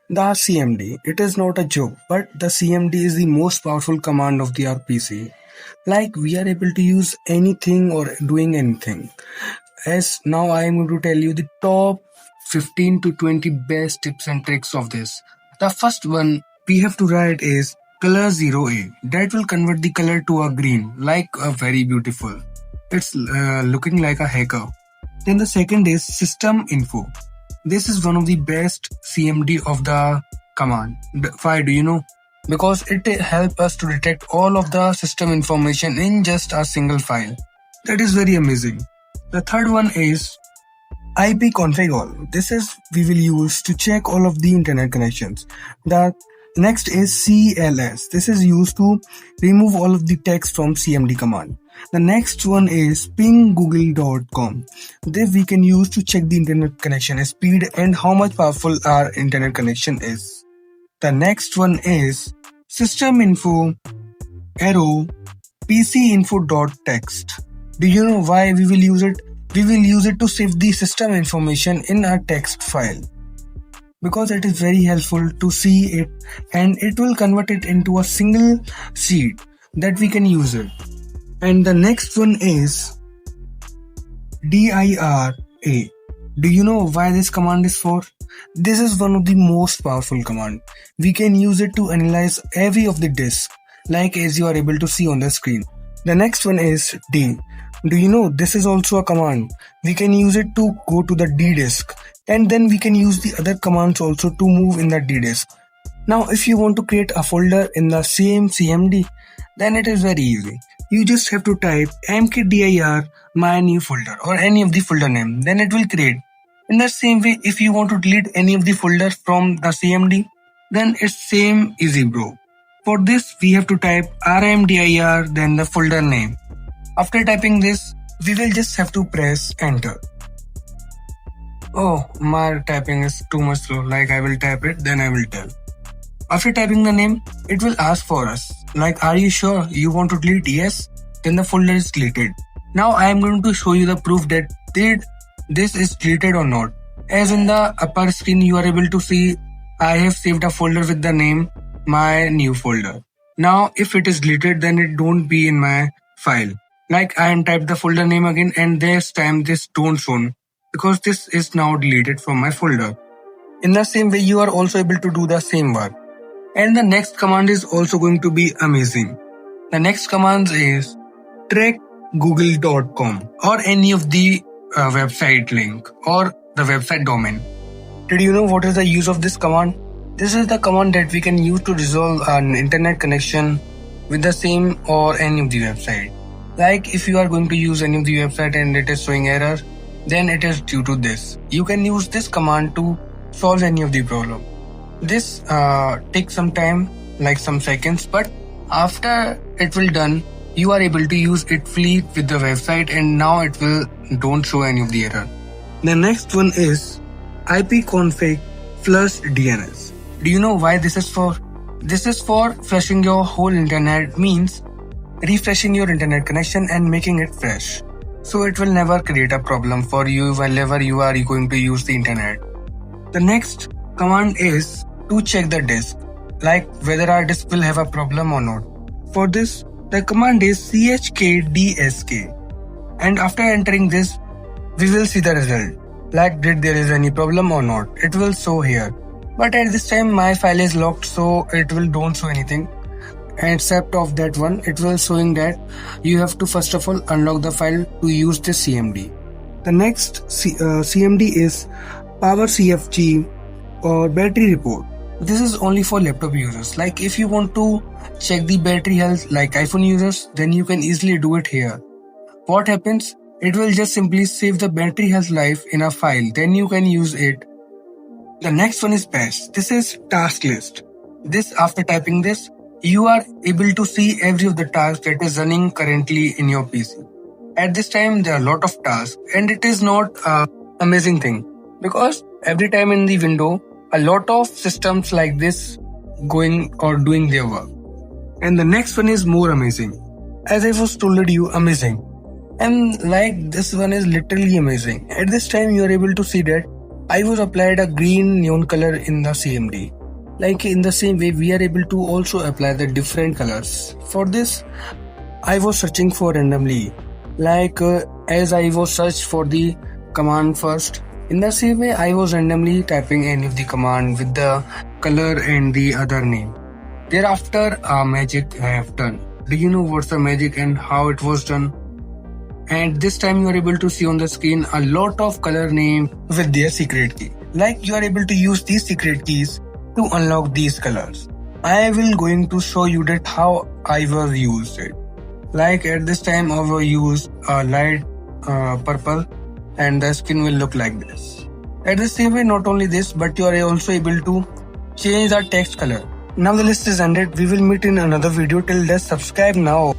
The CMD, it is not a joke, but the CMD is the most powerful command of the RPC. Like we are able to use anything or doing anything. As now I am going to tell you the top 15 to 20 best tips and tricks of this. The first one we have to write is color 0A. That will convert the color to a green, like a very beautiful. It's looking like a hacker. Then the second is system info. This is one of the best CMD of the command. Why do you know? Because it helps us to detect all of the system information in just a single file. That is very amazing. The third one is ipconfig all. This is we will use to check all of the internet connections. The next is CLS. This is used to remove all of the text from CMD command. The next one is pinggoogle.com. This we can use to check the internet connection speed and how much powerful our internet connection is. The next one is system info arrow pcinfo.txt. Do you know why we will use it? We will use it to save the system information in a text file. Because it is very helpful to see it and it will convert it into a single sheet that we can use it. And the next one is DIRA. Do you know why this command is for? This is one of the most powerful command. We can use it to analyze every of the disk, like as you are able to see on the screen. The next one is D. Do you know this is also a command? We can use it to go to the D disk and then we can use the other commands also to move in the D disk. Now if you want to create a folder in the same CMD, then it is very easy. You just have to type mkdir my new folder or any of the folder name, then it will create. In the same way, if you want to delete any of the folders from the CMD, then it's same easy bro. For this we have to type rmdir then the folder name. After typing this, we will just have to press enter. Oh, my typing is too much slow, like I will type it then I will tell. After typing the name, it will ask for us, like are you sure you want to delete? Yes, then the folder is deleted. Now I am going to show you the proof that this is deleted or not. As in the upper screen you are able to see I have saved a folder with the name my new folder. Now if it is deleted then it don't be in my file. Like I am typed the folder name again and this time this don't shown because this is now deleted from my folder. In the same way you are also able to do the same work. And the next command is also going to be amazing. The next command is trackgoogle.com or any of the website link or the website domain. Did you know what is the use of this command? This is the command that we can use to resolve an internet connection with the same or any of the website. Like if you are going to use any of the website and it is showing error, then it is due to this. You can use this command to solve any of the problem. This takes some time, like some seconds, but after it will done, you are able to use it fully with the website and now it will don't show any of the error. The next one is ipconfig flush DNS. Do you know why this is for? This is for flushing your whole internet, means refreshing your internet connection and making it fresh. So it will never create a problem for you whenever you are going to use the internet. The next command is to check the disk, like whether our disk will have a problem or not. For this, the command is chkdsk. And after entering this, we will see the result, like did there is any problem or not. It will show here. But at this time my file is locked, so it will don't show anything. Except of that one, it will showing that you have to first of all unlock the file to use this CMD. The next CMD is power CFG or battery report. This is only for laptop users. Like if you want to check the battery health like iPhone users, then you can easily do it here. What happens? It will just simply save the battery health life in a file, then you can use it. The next one is best. This is task list. This after typing this, you are able to see every of the tasks that is running currently in your PC. At this time there are a lot of tasks and it is not an amazing thing because every time in the window a lot of systems like this going or doing their work. And the next one is more amazing. As I was told you, amazing. And like this one is literally amazing. At this time you are able to see that I was applied a green neon color in the CMD. Like in the same way, we are able to also apply the different colors. For this, I was searching for randomly, as I was searched for the command first. In the same way, I was randomly typing any of the command with the color and the other name. Thereafter, a magic I have done. Do you know what's the magic and how it was done? And this time you are able to see on the screen a lot of color names with their secret key. Like you are able to use these secret keys to unlock these colors. I will going to show you that how I was used it. Like at this time I will use a light purple and the skin will look like this. At the same way, not only this, but you are also able to change the text color. Now the list is ended. We will meet in another video. Till then, subscribe now.